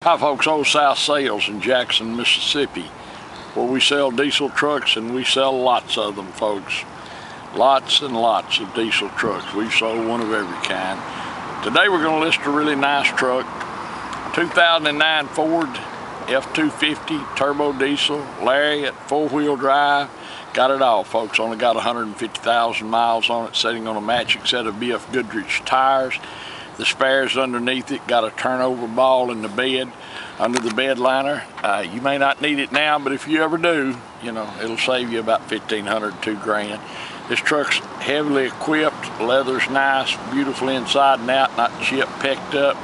Hi folks, Old South Sales in Jackson, Mississippi, where we sell diesel trucks, and we sell lots of them, folks. Lots and lots of diesel trucks. We've sold one of every kind. Today we're going to list a really nice truck, 2009 Ford F250 turbo diesel, Lariat, 4-wheel drive. Got it all, folks. Only got 150,000 miles on it, sitting on a matching set of BF Goodrich tires. The spares underneath it, got a turnover ball in the bed, under the bed liner. You may not need it now, but if you ever do, you know, it'll save you about $1,500, $2 grand. This truck's heavily equipped, leather's nice, beautiful inside and out, not chipped, pecked up.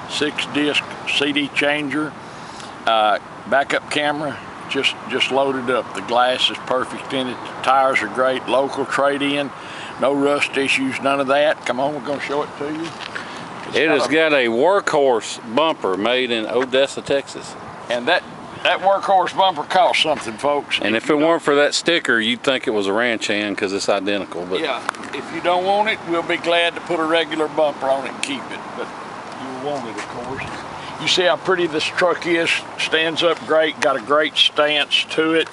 6-disc CD changer, backup camera, just loaded up. The glass is perfect in it. The tires are great, local trade-in, no rust issues, none of that. Come on, we're gonna show it to you. It has got a workhorse bumper made in Odessa, Texas. And that workhorse bumper costs something, folks. And if it weren't for that sticker, you'd think it was a ranch hand because it's identical. But yeah, if you don't want it, we'll be glad to put a regular bumper on it and keep it. But you'll want it, of course. You see how pretty this truck is? Stands up great, got a great stance to it.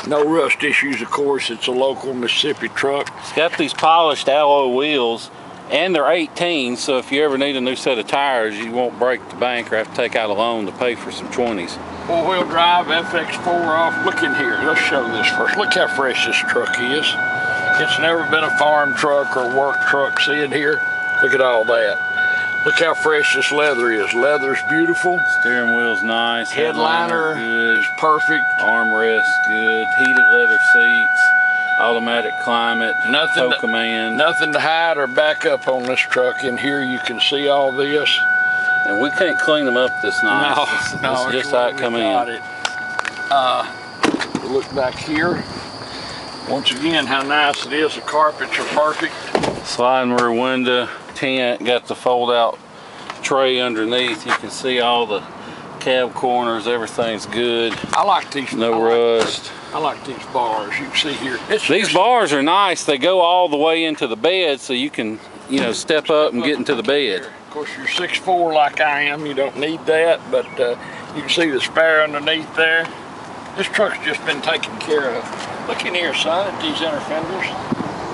No rust issues, of course. It's a local Mississippi truck. It's got these polished alloy wheels, and they're 18, so if you ever need a new set of tires, you won't break the bank or have to take out a loan to pay for some 20s. 4-wheel drive, FX4 off. Look in here. Let's show this first. Look how fresh this truck is. It's never been a farm truck or work truck. See it here? Look at all that. Look how fresh this leather is. Leather's beautiful. Steering wheel's nice. Headliner good. is perfect. Armrest good. Heated leather seats. Automatic climate. Tow command. Nothing to hide or back up on this truck. In here you can see all this. And we can't clean them up this nice. No, it's just how it come in. Look back here. Once again, how nice it is. The carpets are perfect. Sliding rear window, tent, got the fold out tray underneath. You can see all the cab corners, everything's good. I like these. No rust. I like these bars. You can see here. These bars are nice. They go all the way into the bed, so you can, you know, step up and get into the bed. Of course, you're 6'4" like I am. You don't need that, but you can see the spare underneath there. This truck's just been taken care of. Look in here, son, at these inner fenders.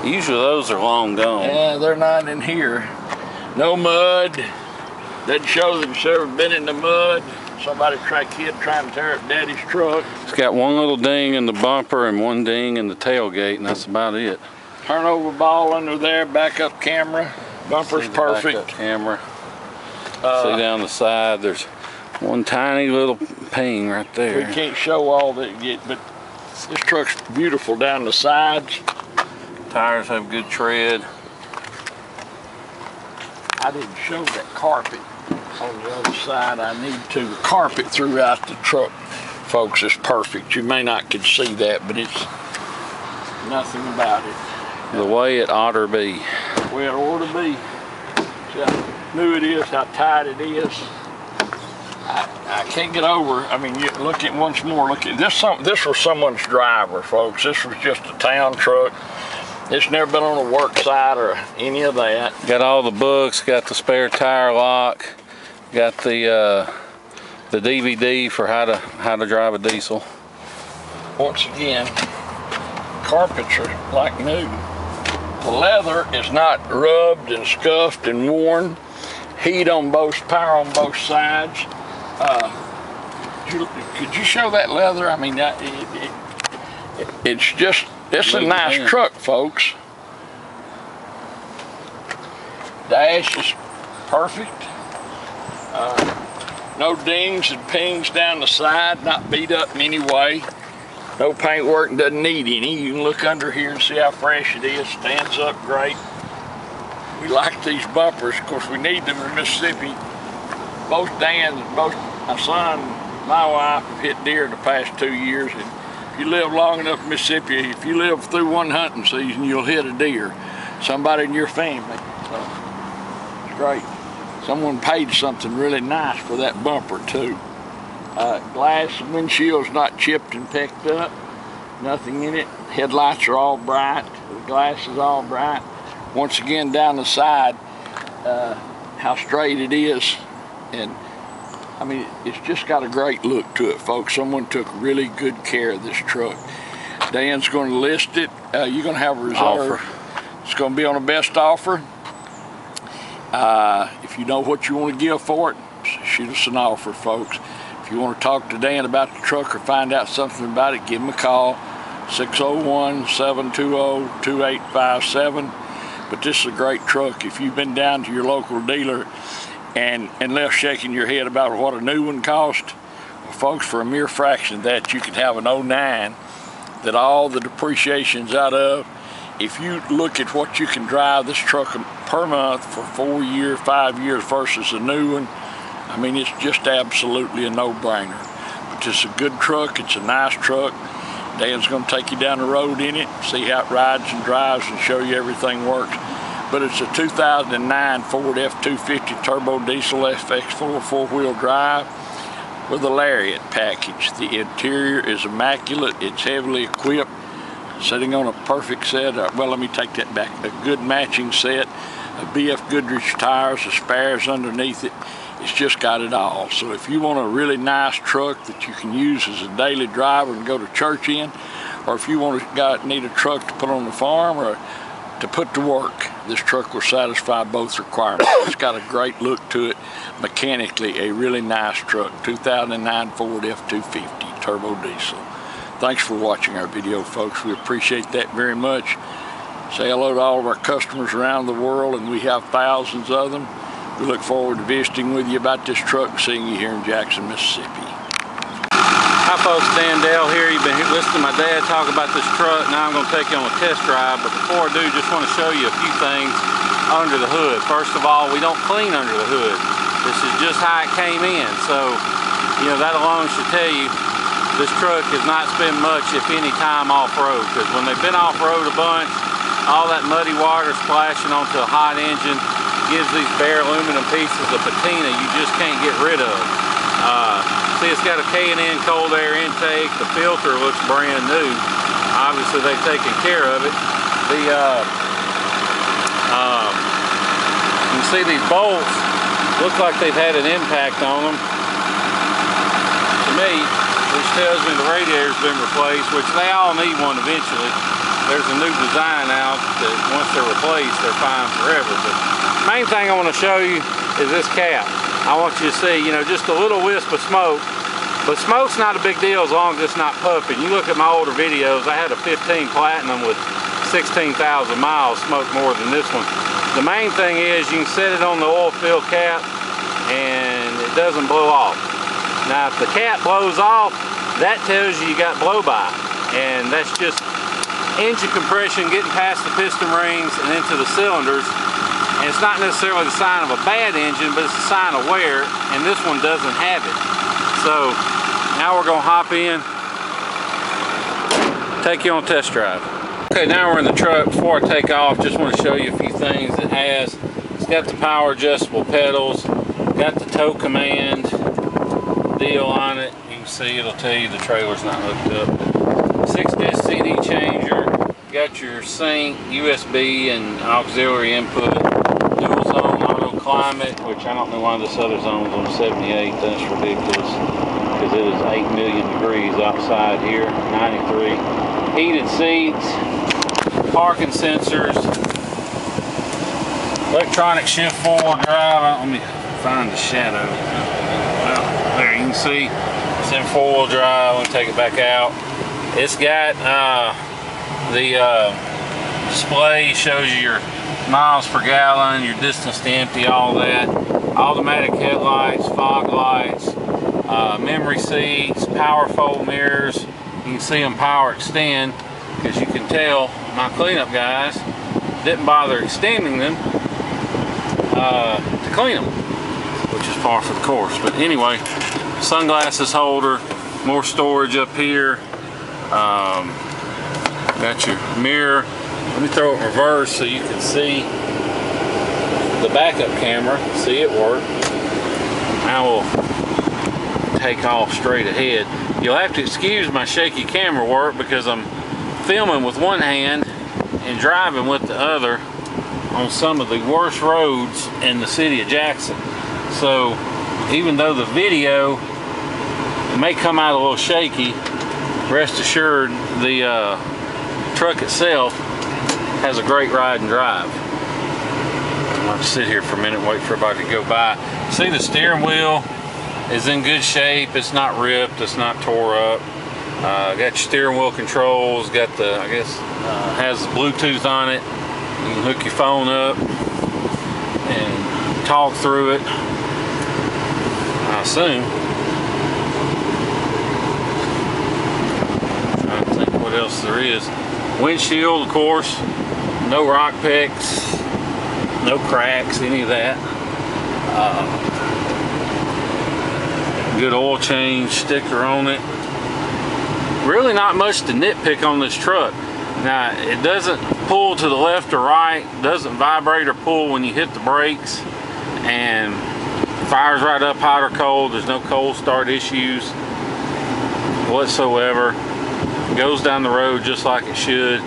Usually those are long gone. Yeah, they're not in here. No mud. Doesn't show that it's ever been in the mud. Somebody kid trying to tear up Daddy's truck. It's got one little ding in the bumper and one ding in the tailgate, and that's about it. Turnover ball under there, backup camera. Bumper's perfect. Backup camera. See down the side, there's one tiny little ping right there. We can't show all that yet, but this truck's beautiful down the sides. Tires have good tread. I didn't show that carpet on the other side. I need to. The carpet throughout the truck, folks, is perfect. You may not can see that, but it's nothing about it. The way it ought to be. The way it ought to be. See how new it is, how tight it is. I can't get over. I mean, you look at once more. Look at this. This was someone's driver, folks. This was just a town truck. It's never been on a work site or any of that. Got all the books. Got the spare tire lock. Got the DVD for how to drive a diesel. Once again, carpets are like new. The leather is not rubbed and scuffed and worn. Heat on both, power on both sides. Could you show that leather? I mean, it's a nice truck, folks. Dash is perfect. No dings and pings down the side, not beat up in any way. No paint work, doesn't need any. You can look under here and see how fresh it is. Stands up great. We like these bumpers. Of course, we need them in Mississippi. Both my son and my wife have hit deer the past 2 years. And if you live long enough in Mississippi, if you live through one hunting season, you'll hit a deer. Somebody in your family. So it's great. Someone paid something really nice for that bumper too. Glass and windshield's not chipped and pecked up. Nothing in it. Headlights are all bright. The glass is all bright. Once again, down the side, how straight it is, and I mean, it's just got a great look to it, folks. Someone took really good care of this truck. Dan's going to list it. You're going to have a reserve. It's going to be on the best offer. If you know what you want to give for it, shoot us an offer, folks. If you want to talk to Dan about the truck or find out something about it, give him a call, 601-720-2857. But this is a great truck. If you've been down to your local dealer and left shaking your head about what a new one cost, well, folks, for a mere fraction of that, you can have an 09 that all the depreciation's out of. If you look at what you can drive this truck per month for 4 years, 5 years versus a new one, I mean, it's just absolutely a no-brainer. But it's a good truck, it's a nice truck. Dan's gonna take you down the road in it, see how it rides and drives and show you everything works. But it's a 2009 Ford F250 turbo diesel FX4 four-wheel drive with a Lariat package. The interior is immaculate, it's heavily equipped, sitting on a perfect set, well, let me take that back, a good matching set of BF Goodrich tires, the spares underneath it. It's just got it all. So if you want a really nice truck that you can use as a daily driver and go to church in, or if you want to need a truck to put on the farm or to put to work, this truck will satisfy both requirements. It's got a great look to it. Mechanically, a really nice truck. 2009 Ford F250 turbo diesel. Thanks for watching our video, folks. We appreciate that very much. Say hello to all of our customers around the world, and we have thousands of them. We look forward to visiting with you about this truck and seeing you here in Jackson, Mississippi. Hi folks, Dan Dale here. You've been listening to my dad talk about this truck. Now I'm going to take you on a test drive, but before I do, just want to show you a few things under the hood. First of all, we don't clean under the hood. This is just how it came in, so you know that alone should tell you this truck has not spent much, if any, time off-road, because when they've been off-road a bunch, all that muddy water splashing onto a hot engine gives these bare aluminum pieces of patina you just can't get rid of. See, it's got a K&N cold air intake. The filter looks brand new. Obviously, they've taken care of it. You can see these bolts look like they've had an impact on them. To me, which tells me the radiator's been replaced, which they all need one eventually. There's a new design out that once they're replaced, they're fine forever. But the main thing I want to show you is this cap. I want you to see, you know, just a little wisp of smoke. But smoke's not a big deal as long as it's not puffing. You look at my older videos, I had a 15 Platinum with 16,000 miles, smoked more than this one. The main thing is you can set it on the oil fill cap and it doesn't blow off. Now if the cap blows off, that tells you got blow-by. And that's just engine compression getting past the piston rings and into the cylinders. And it's not necessarily the sign of a bad engine, but it's a sign of wear, and this one doesn't have it. So now we're going to hop in, take you on a test drive. Okay, now we're in the truck. Before I take off, just want to show you a few things it has. It's got the power adjustable pedals, got the tow command deal on it. You can see it'll tell you the trailer's not hooked up. 6-disc CD changer, got your sync, USB and auxiliary input, dual zone auto climate, which I don't know why this other zone's on 78, that's ridiculous, because it is 8 million degrees outside here, 93. Heated seats, parking sensors, electronic shift forward drive. Let me find the shadow. Well, there you can see it's in 4-wheel drive. Let me take it back out. It's got the display, shows you your miles per gallon, your distance to empty, all that. Automatic headlights, fog lights, memory seats, power fold mirrors. You can see them power extend, because you can tell my cleanup guys didn't bother extending them to clean them, which is par for the course. But anyway, sunglasses holder, more storage up here. Got your mirror. Let me throw it in reverse so you can see the backup camera. See it work. Now we'll take off straight ahead. You'll have to excuse my shaky camera work because I'm filming with one hand and driving with the other on some of the worst roads in the city of Jackson. So even though the video may come out a little shaky, rest assured the truck itself has a great ride and drive. I'll have to sit here for a minute and wait for everybody to go by. See, the steering wheel is in good shape. It's not ripped, it's not tore up. Got your steering wheel controls, got the, I guess, has Bluetooth on it. You can hook your phone up and talk through it, I assume. I'm trying to think what else there is. Windshield, of course, no rock picks, no cracks, any of that. Good oil change sticker on it. Really not much to nitpick on this truck. Now, it doesn't pull to the left or right, doesn't vibrate or pull when you hit the brakes, and fires right up hot or cold. There's no cold start issues whatsoever. Goes down the road just like it should.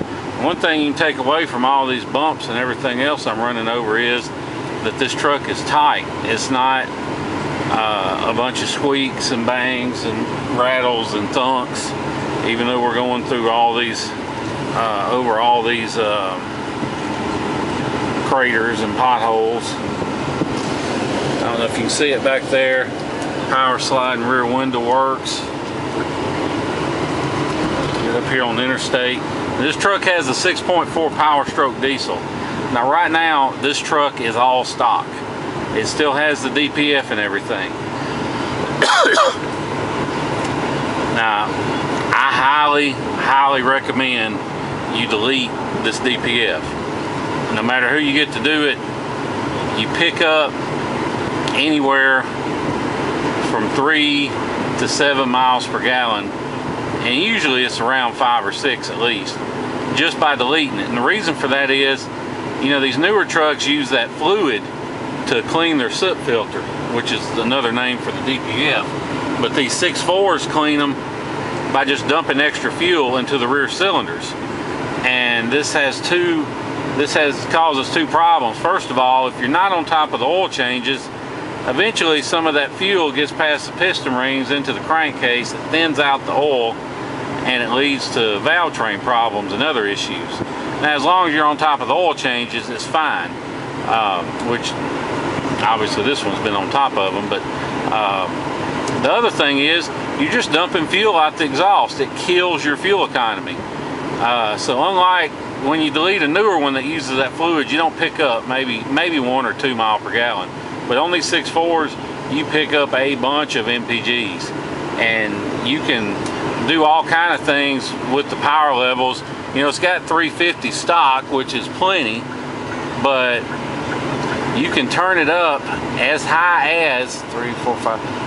One thing you can take away from all these bumps and everything else I'm running over is that this truck is tight. It's not a bunch of squeaks and bangs and rattles and thunks, even though we're going through all these over all these craters and potholes. I don't know if you can see it back there. Power sliding rear window works. Get up here on the interstate. This truck has a 6.4 Power Stroke diesel. Now right now this truck is all stock. It still has the DPF and everything. Now I highly recommend you delete this DPF. No matter who you get to do it, you pick up anywhere from 3 to 7 miles per gallon, and usually it's around 5 or 6 at least, just by deleting it. And the reason for that is, you know, these newer trucks use that fluid to clean their soot filter, which is another name for the DPF. But these 6.4s clean them by just dumping extra fuel into the rear cylinders. And this causes two problems. First of all, if you're not on top of the oil changes, eventually some of that fuel gets past the piston rings into the crankcase, it thins out the oil, and it leads to valve train problems and other issues. Now, as long as you're on top of the oil changes, it's fine, which obviously this one's been on top of them. But the other thing is, you're just dumping fuel out the exhaust. It kills your fuel economy. So unlike when you delete a newer one that uses that fluid, you don't pick up maybe 1 or 2 miles per gallon. But on these 6.4s, you pick up a bunch of MPGs, and you can do all kind of things with the power levels. You know, it's got 350 stock, which is plenty, but you can turn it up as high as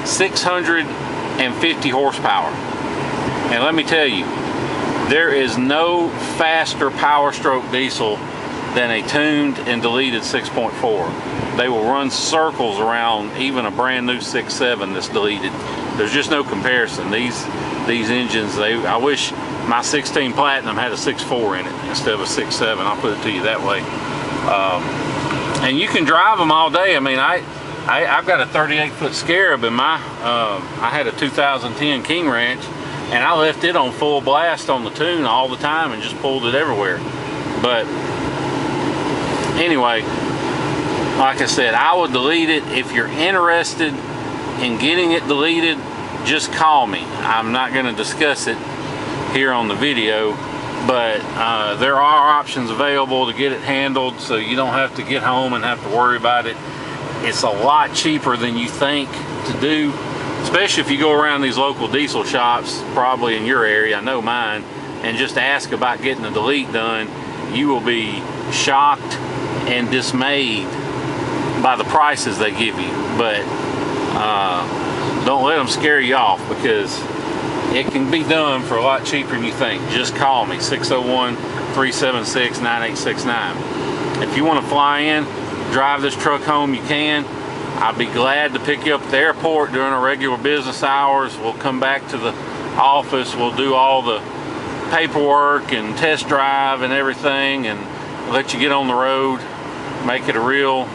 650 horsepower. And let me tell you, there is no faster Power Stroke diesel than a tuned and deleted 6.4. They will run circles around even a brand new 6.7 that's deleted. There's just no comparison. These engines, I wish my 16 Platinum had a 6.4 in it instead of a 6.7. I'll put it to you that way. And you can drive them all day. I mean, I've got a 38-foot Scarab in my, I had a 2010 King Ranch, and I left it on full blast on the tune all the time and just pulled it everywhere. But anyway, like I said, I would delete it. If you're interested in getting it deleted, just call me. I'm not going to discuss it here on the video, but there are options available to get it handled, so you don't have to get home and have to worry about it. It's a lot cheaper than you think to do, especially if you go around these local diesel shops, probably in your area, I know mine, and just ask about getting a delete done. You will be shocked and dismayed by the prices they give you. But don't let them scare you off, because it can be done for a lot cheaper than you think. Just call me, 601-376-9869. If you want to fly in, drive this truck home, you can. I'll be glad to pick you up at the airport during our regular business hours. We'll come back to the office, we'll do all the paperwork and test drive and everything, and let you get on the road, make it a real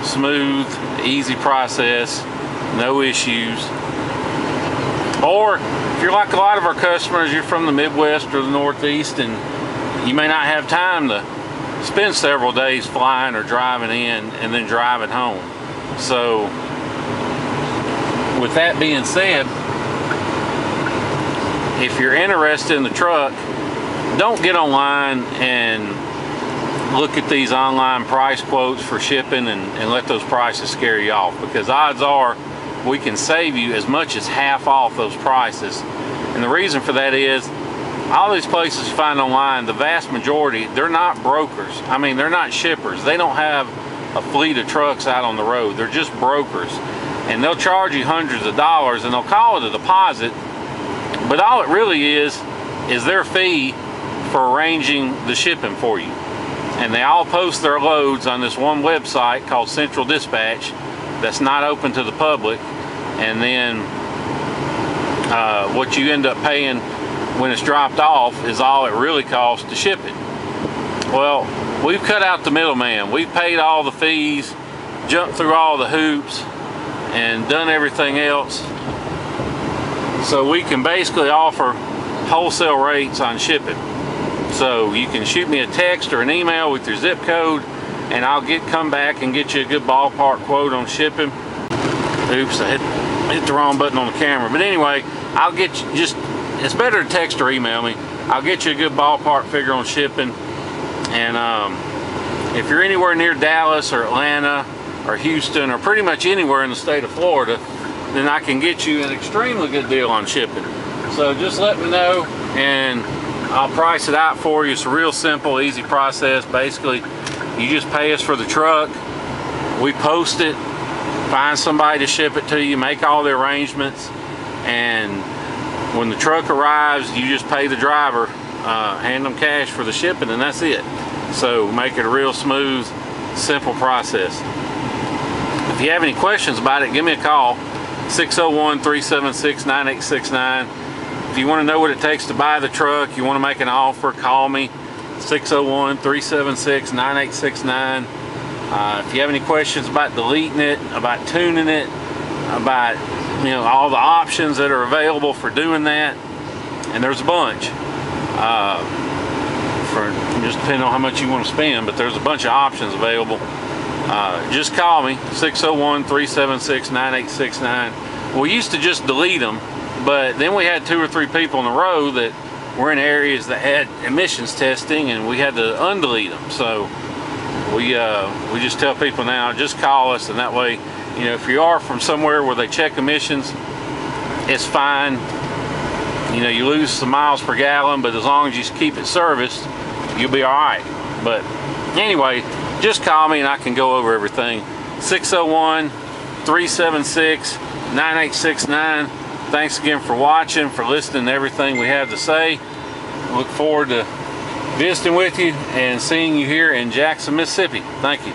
smooth, easy process. no issues. Or if you're like a lot of our customers, you're from the Midwest or the Northeast, and you may not have time to spend several days flying or driving in and then driving home. So with that being said, if you're interested in the truck, don't get online and look at these online price quotes for shipping and let those prices scare you off, because odds are we can save you as much as half off those prices. And the reason for that is all these places you find online, the vast majority, they're not brokers. I mean, they're not shippers. They don't have a fleet of trucks out on the road. They're just brokers. And they'll charge you hundreds of dollars and they'll call it a deposit, but all it really is their fee for arranging the shipping for you. And they all post their loads on this one website called Central Dispatch that's not open to the public. And then what you end up paying when it's dropped off is all it really costs to ship it. Well, we've cut out the middleman. We've paid all the fees, jumped through all the hoops, and done everything else. So we can basically offer wholesale rates on shipping. So you can shoot me a text or an email with your zip code, and I'll come back and get you a good ballpark quote on shipping. Oops, I hit the wrong button on the camera. But anyway, I'll get you it's better to text or email me. I'll get you a good ballpark figure on shipping. And if you're anywhere near Dallas or Atlanta or Houston or pretty much anywhere in the state of Florida, then I can get you an extremely good deal on shipping. So just let me know and I'll price it out for you. It's a real simple, easy process. Basically, you just pay us for the truck, we post it, find somebody to ship it to you, make all the arrangements, and when the truck arrives, you just pay the driver, hand them cash for the shipping, and that's it. So make it a real smooth, simple process. If you have any questions about it, give me a call, 601-376-9869. If you want to know what it takes to buy the truck, you want to make an offer, call me, 601-376-9869. If you have any questions about deleting it, about tuning it, about all the options that are available for doing that, and there's a bunch, for just depending on how much you want to spend, but there's a bunch of options available. Just call me, 601-376-9869. We used to just delete them, but then we had 2 or 3 people on the road that were in areas that had emissions testing, and we had to undelete them. So we just tell people now, just call us, and that way, if you are from somewhere where they check emissions, it's fine. You lose some miles per gallon, but as long as you keep it serviced, you'll be all right. But anyway, just call me and I can go over everything. 601-376-9869. Thanks again for watching, for listening to everything we have to say. Look forward to visiting with you and seeing you here in Jackson, Mississippi. Thank you.